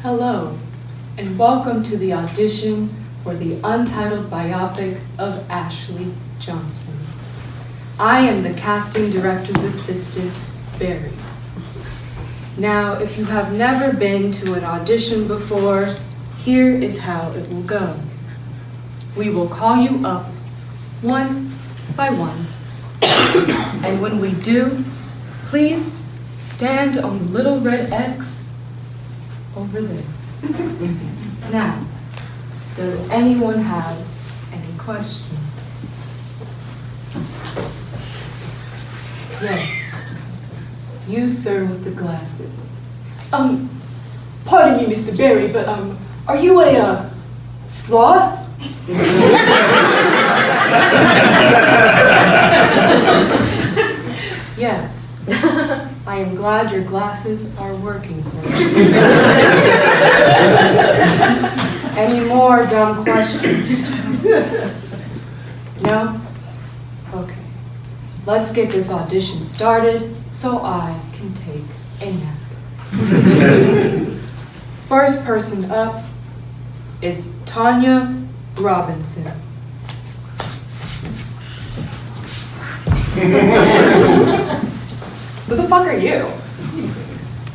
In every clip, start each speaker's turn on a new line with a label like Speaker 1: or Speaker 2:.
Speaker 1: Hello, and welcome to the audition for the untitled biopic of Ashley Johnson. I am the casting director's assistant, Barry. Now, if you have never been to an audition before, here is how it will go. We will call you up one by one, and when we do, please stand on the little red X over there. Now, does anyone have any questions? Yes. You, sir, with the glasses.
Speaker 2: Pardon me, Mr. Barry, but, are you a, sloth?
Speaker 1: Yes. I am glad your glasses are working for you. Any more dumb questions? No? Okay. Let's get this audition started so I can take a nap. First person up is Tanya Robinson.
Speaker 3: Who the fuck are you?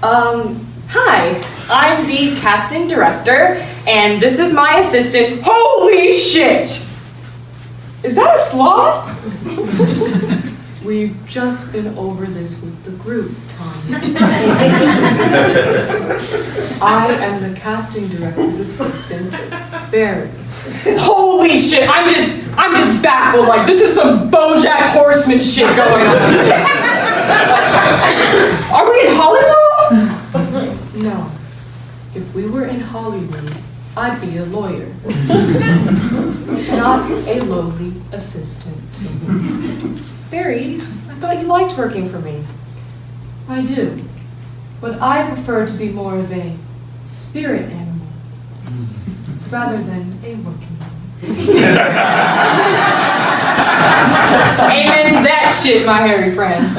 Speaker 3: Hi, I'm the casting director, and this is my assistant. Holy shit! Is that a sloth?
Speaker 1: We've just been over this with the group, Tanya. I am the casting director's assistant, Barry.
Speaker 3: Holy shit, I'm just baffled. Like, this is some BoJack Horseman shit going on. Are we in Hollywood?
Speaker 1: No. If we were in Hollywood, I'd be a lawyer. Not a lowly assistant.
Speaker 3: Barry, I thought you liked working for me.
Speaker 1: I do. But I prefer to be more of a spirit animal rather than a working one.
Speaker 3: Amen to that shit, my hairy friend.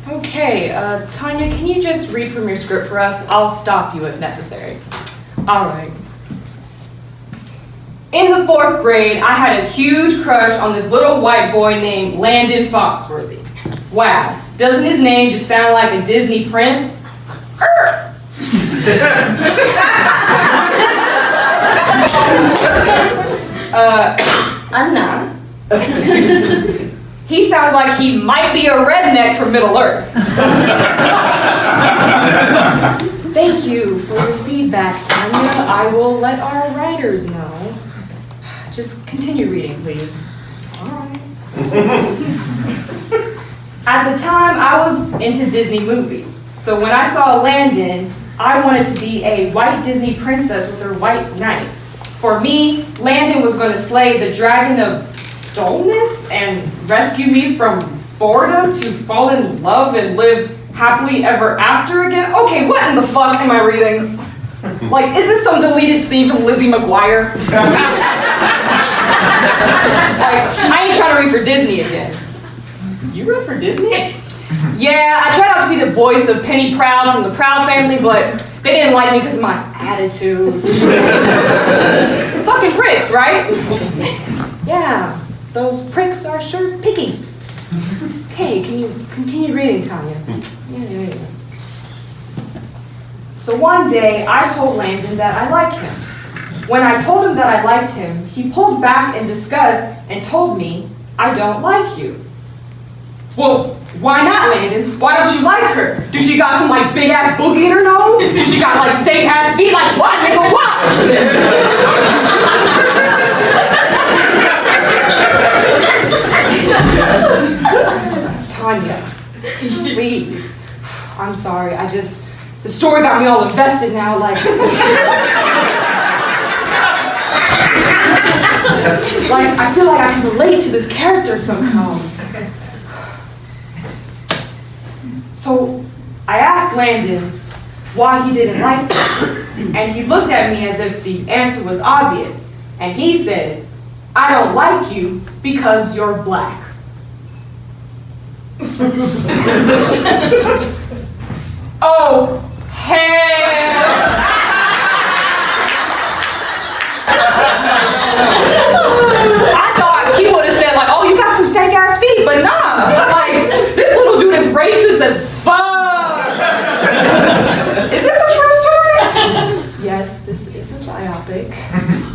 Speaker 3: Okay, Tanya, can you just read from your script for us? I'll stop you if necessary. All right. In the 4th grade, I had a huge crush on this little white boy named Landon Foxworthy. Wow, doesn't his name just sound like a Disney prince? I'm not. He sounds like he might be a redneck from Middle Earth.
Speaker 1: Thank you for your feedback, Tanya. I will let our writers know.
Speaker 3: Just continue reading, please. All right. At the time, I was into Disney movies. So when I saw Landon, I wanted to be a white Disney princess with her white knight. For me, Landon was going to slay the dragon of dullness and rescue me from boredom to fall in love and live happily ever after again. Okay, what in the fuck am I reading? Like, is this some deleted scene from Lizzie McGuire? Like, I ain't trying to read for Disney again. You wrote for Disney? Yeah, I tried out to be the voice of Penny Proud from the Proud Family, but they didn't like me because of my attitude. Fucking pricks, right?
Speaker 1: Yeah, those pricks are sure picky. Okay, can you continue reading, Tanya? Yeah.
Speaker 3: So one day, I told Landon that I liked him. When I told him that I liked him, he pulled back in disgust and told me, I don't like you. Well, why not, Landon? Why don't you like her? Does she got some, like, big-ass boogie in her nose? Does she got, like, steak-ass feet? Like, what, nigga, what? Tanya, please. I'm sorry, the story got me all invested now, like... Like, I feel like I can relate to this character somehow. So, I asked Landon, why he didn't like me. And he looked at me as if the answer was obvious. And he said, I don't like you because you're black. Oh, hell. I thought he would have said like, oh, you got some stank ass feet, but nah. Like, this little dude is racist as fuck. Is this a true story?
Speaker 1: Yes, this is a biopic.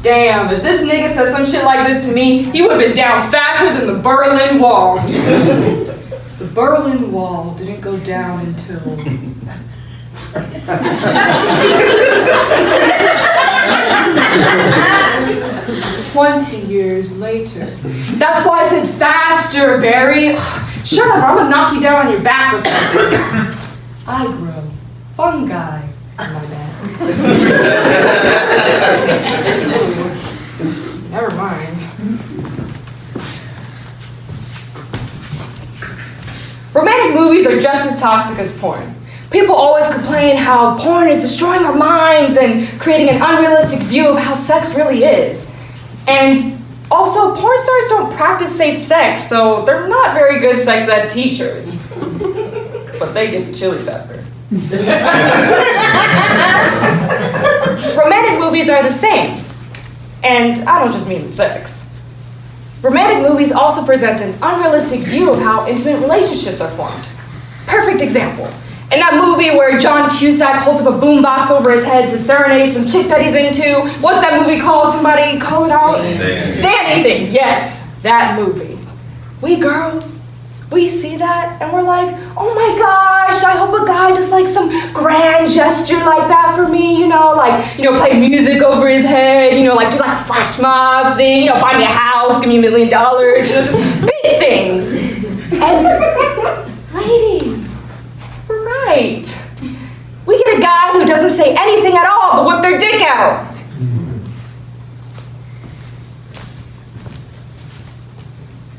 Speaker 3: Damn, if this nigga said some shit like this to me, he would have been down faster than the Berlin Wall.
Speaker 1: The Berlin Wall didn't go down until... 20 years later.
Speaker 3: That's why I said faster, Barry. Shut up, I'm gonna knock you down on your back or something.
Speaker 1: I grow fungi on my back.
Speaker 3: Never mind. Romantic movies are just as toxic as porn. People always complain how porn is destroying our minds and creating an unrealistic view of how sex really is. And also, porn stars don't practice safe sex, so they're not very good sex ed teachers. But they get the chili pepper. Romantic movies are the same. And I don't just mean sex. Romantic movies also present an unrealistic view of how intimate relationships are formed. Perfect example. In that movie where John Cusack holds up a boombox over his head to serenade some chick that he's into, what's that movie called? Somebody call it out? Say Anything. Yes, that movie. We girls, we see that and we're like, oh my gosh, I hope a guy does like some grand gesture like that for me, play music over his head, like do like a flash mob thing, buy me a house, give me $1 million, just big things. And ladies, we're right. We get a guy who doesn't say anything at all but whip their dick out.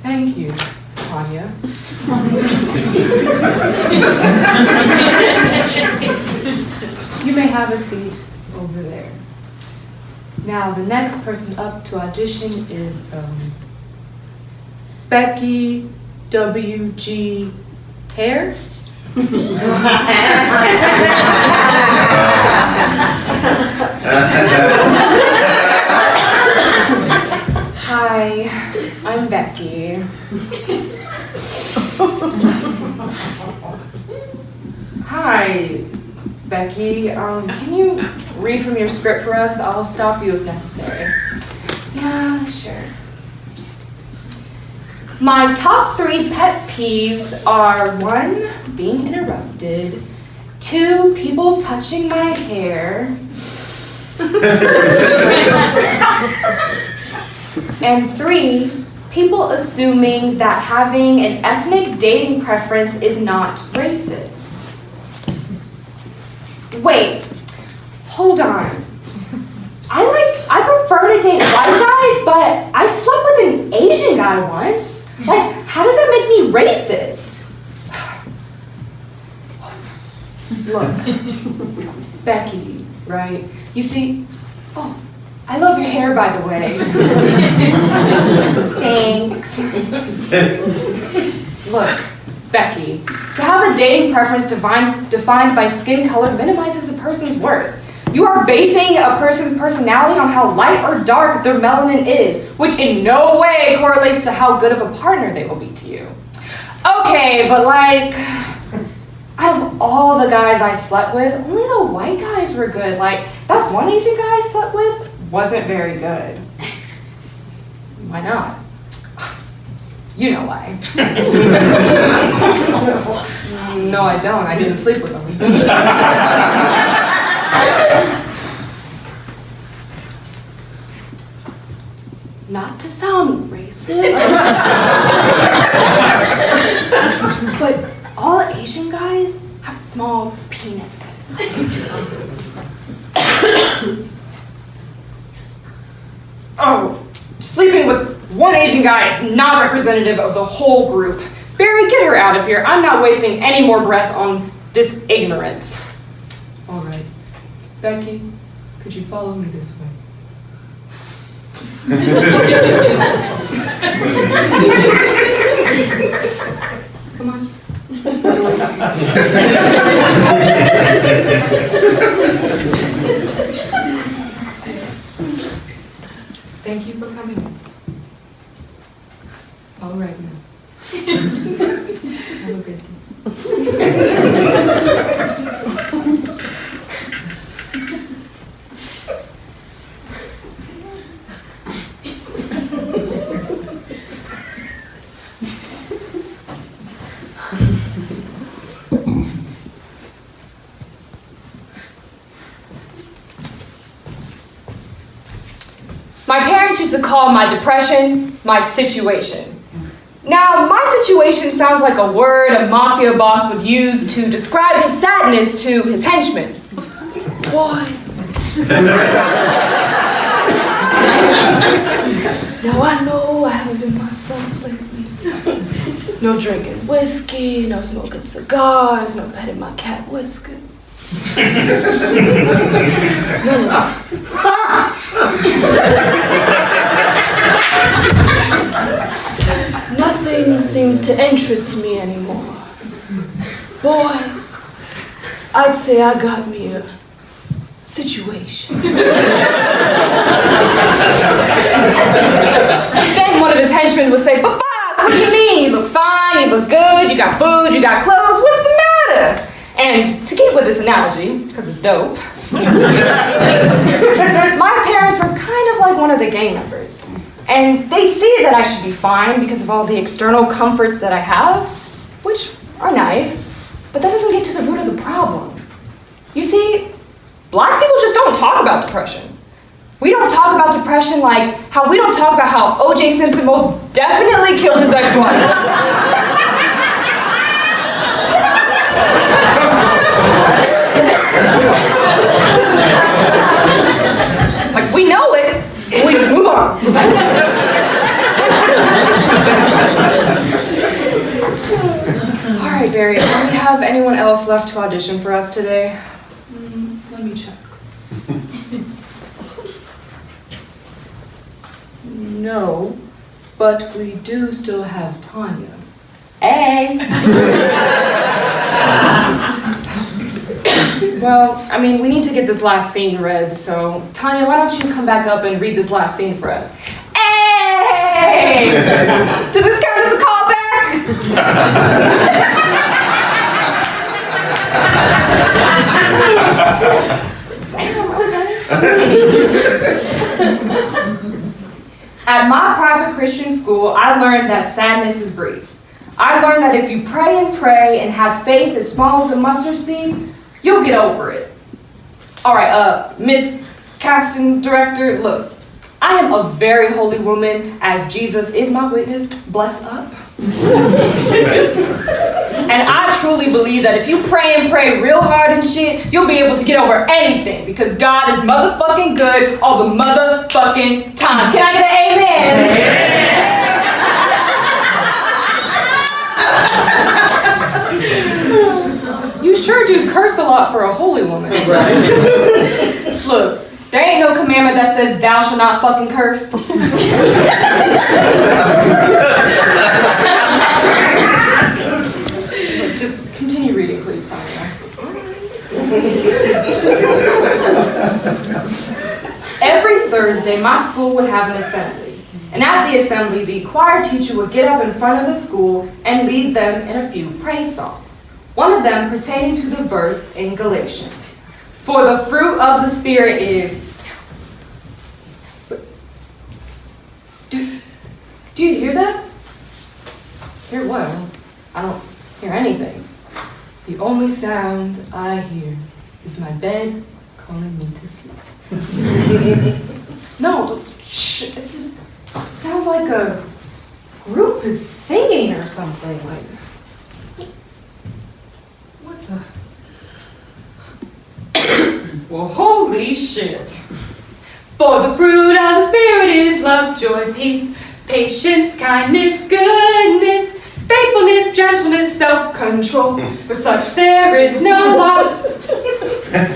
Speaker 1: Thank you, Tanya. You may have a seat over there. Now, the next person up to audition is Becky W.G. Hare.
Speaker 3: Hi, I'm Becky. Hi, Becky. Can you read from your script for us? I'll stop you if necessary. Yeah, sure. My top 3 pet peeves are 1, being interrupted, 2, people touching my hair, and 3, people assuming that having an ethnic dating preference is not racist. Wait, hold on. I prefer to date white guys, but I slept with an Asian guy once. Like, how does that make me racist?
Speaker 1: Look, Becky, right? You see, oh, I love your hair, by the way.
Speaker 3: Thanks. Look, Becky, to have a dating preference defined by skin color minimizes a person's worth. You are basing a person's personality on how light or dark their melanin is, which in no way correlates to how good of a partner they will be to you. Okay, but like, out of all the guys I slept with, only the white guys were good. Like, that one Asian guy I slept with wasn't very good. Why not? You know why. No, I don't. I didn't sleep with him.
Speaker 1: Not to sound racist, but all Asian guys have small penises.
Speaker 3: Oh, sleeping with one Asian guy is not representative of the whole group. Barry, get her out of here. I'm not wasting any more breath on this ignorance.
Speaker 1: All right. Becky, could you follow me this way? Come on. Thank you for coming. All right now. Have a good day.
Speaker 3: My parents used to call my depression my situation. Now, my situation sounds like a word a mafia boss would use to describe his sadness to his henchmen.
Speaker 2: Boys. Now I know I haven't been myself lately. No drinking whiskey, no smoking cigars, no petting my cat whiskers. None of that. Nothing seems to interest me anymore. Boys, I'd say I got me a situation.
Speaker 3: Then one of his henchmen would say, "But boss, what do you mean? You look fine, you look good, you got food, you got clothes, what's the matter?" And to keep with this analogy, because it's dope, my parents were kind of like one of the gang members. And they'd see that I should be fine because of all the external comforts that I have, which are nice, but that doesn't get to the root of the problem. You see, Black people just don't talk about depression. We don't talk about depression like how we don't talk about how O.J. Simpson most definitely killed his ex-wife. Like, we know it, but we just move on. All right, Barry, do we have anyone else left to audition for us today?
Speaker 1: Let me check. No, but we do still have Tanya.
Speaker 3: Hey! Well, I mean, we need to get this last scene read, so Tanya, why don't you come back up and read this last scene for us? Hey! Does this count as a callback? Damn, okay. At my private Christian school, I learned that sadness is brief. I learned that if you pray and have faith as small as a mustard seed, you'll get over it. All right, Miss Casting Director, look, I am a very holy woman, as Jesus is my witness, bless up. And I truly believe that if you pray real hard and shit, you'll be able to get over anything, because God is motherfucking good all the motherfucking time. Can I get an amen? You sure do curse a lot for a holy woman. Look, there ain't no commandment that says thou shalt not fucking curse. Look, just continue reading, please, Tanya. Every Thursday, my school would have an assembly. And at the assembly, the choir teacher would get up in front of the school and lead them in a few praise songs. One of them pertaining to the verse in Galatians. For the fruit of the Spirit is... Do you hear that? Hear what? I don't hear anything.
Speaker 1: The only sound I hear is my bed calling me to sleep.
Speaker 3: No, shh, it sounds like a group is singing or something. Like, what the? Well, holy shit. For the fruit of the Spirit is love, joy, peace, patience, kindness, goodness, faithfulness, gentleness, self-control. For such there is no law. Little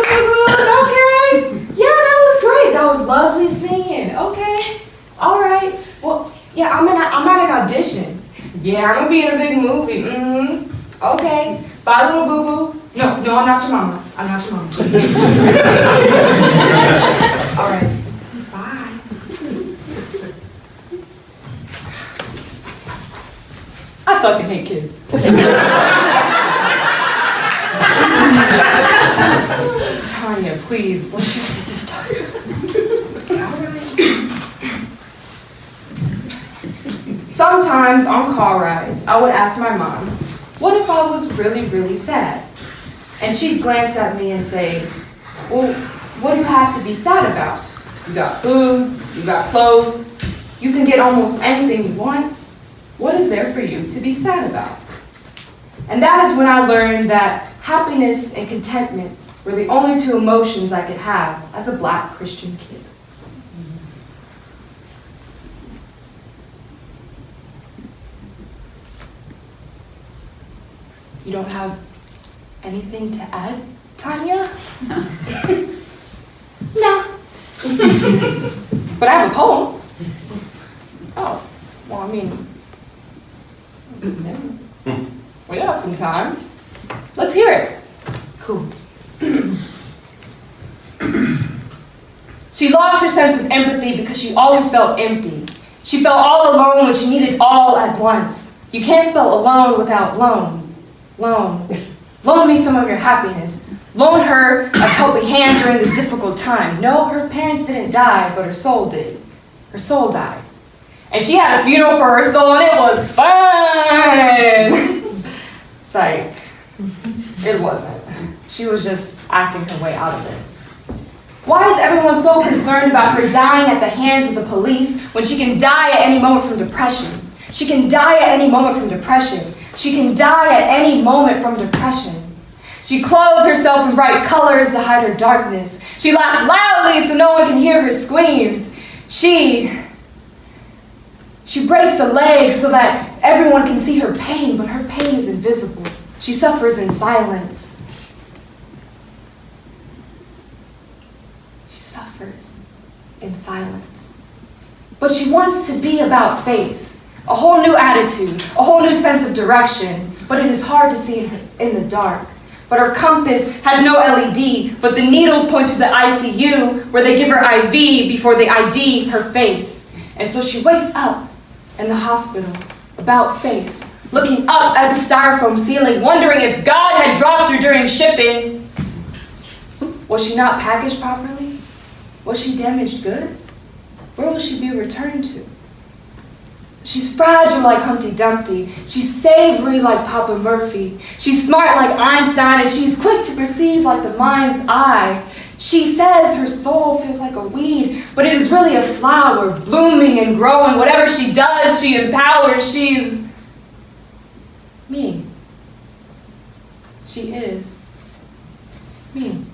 Speaker 3: boo-boos, okay. Yeah, that was great. That was lovely singing. Okay. All right. Well, yeah, I'm at an audition. Yeah, I'm gonna be in a big movie. Mm-hmm. Okay. Bye, little boo-boo. No, I'm not your mama. I'm not your mama. All right. Bye. I fucking hate kids. Tanya, please, let's just get this done. All right. Sometimes on car rides, I would ask my mom, what if I was really, really sad? And she'd glance at me and say, well, what do you have to be sad about? You got food, you got clothes, you can get almost anything you want. What is there for you to be sad about? And that is when I learned that happiness and contentment were the only two emotions I could have as a Black Christian kid. You don't have anything to add, Tanya? No. But I have a poem. Oh, well, I mean, we got some time. Let's hear it. Cool. She lost her sense of empathy because she always felt empty. She felt all alone when she needed all at once. You can't spell alone without loan. Loan. Loan me some of your happiness. Loan her a helping hand during this difficult time. No, her parents didn't die, but her soul did. Her soul died. And she had a funeral for her soul, and it was fun! Psych. It wasn't. She was just acting her way out of it. Why is everyone so concerned about her dying at the hands of the police when she can die at any moment from depression? She can die at any moment from depression. She can die at any moment from depression. She clothes herself in bright colors to hide her darkness. She laughs loudly so no one can hear her screams. She breaks a leg so that everyone can see her pain, but her pain is invisible. She suffers in silence. She suffers in silence. But she wants to be about face, a whole new attitude, a whole new sense of direction, but it is hard to see in the dark. But her compass has no LED, but the needles point to the ICU where they give her IV before they ID her face. And so she wakes up in the hospital, about face, looking up at the styrofoam ceiling, wondering if God had dropped her during shipping. Was she not packaged properly? Was she damaged goods? Where will she be returned to? She's fragile like Humpty Dumpty. She's savory like Papa Murphy. She's smart like Einstein, and she's quick to perceive like the mind's eye. She says her soul feels like a weed, but it is really a flower, blooming and growing. Whatever she does, she empowers. She's me. She is me.